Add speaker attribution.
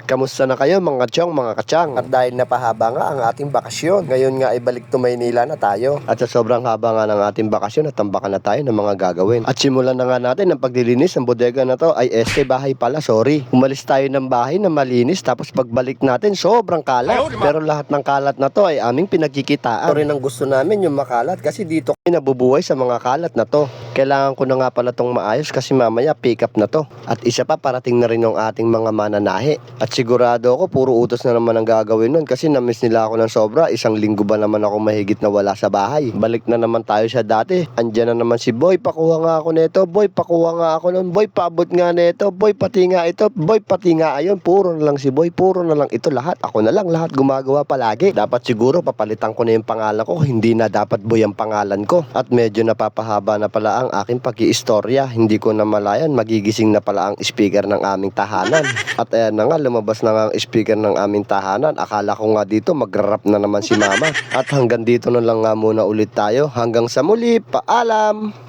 Speaker 1: Kamusta na kayo mga tiyong, mga katsang? At dahil napahaba nga ang ating bakasyon, ngayon nga ay balik to Maynila na tayo. At sa sobrang haba nga ng ating bakasyon, natambakan na tayo ng mga gagawin. At simulan na nga natin ang paglilinis ng bodega na to. Ay SK bahay pala, sorry. Umalis tayo ng bahay na malinis, tapos pagbalik natin sobrang kalat. Pero lahat ng kalat na to ay aming pinagkikitaan. Ito rin ang gusto namin, yung makalat, kasi dito kami nabubuhay sa mga kalat na to. Kailangan ko na nga pala tong maayos kasi mamaya pick up na to. At isa pa, parating na rin yung ating mga mananahe. At sigurado ako puro utos na naman ang gagawin nun kasi namiss nila ako ng sobra. Isang linggo ba naman ako mahigit na wala sa bahay. Balik na naman tayo sa dati. Andyan na naman si Boy, pakuha nga ako nito. Boy, pakuha nga ako nun. Boy, paabot nga nito. Boy, pati nga ito. Boy, pati nga ayun. Puro na lang si Boy. Puro na lang ito lahat. Ako na lang lahat gumagawa palagi. Dapat siguro papalitan ko na yung pangalan ko. Hindi na dapat Boy ang pangalan ko. At medyo napapahaba na pala ang aking pag-iistorya. Hindi ko na malayan, magigising na pala ang speaker ng aming tahanan. At ayan na nga, lumabas na nga ang speaker ng aming tahanan. Akala ko nga dito mag-rap na naman si mama. At hanggang dito na lang nga muna ulit tayo. Hanggang sa muli, paalam!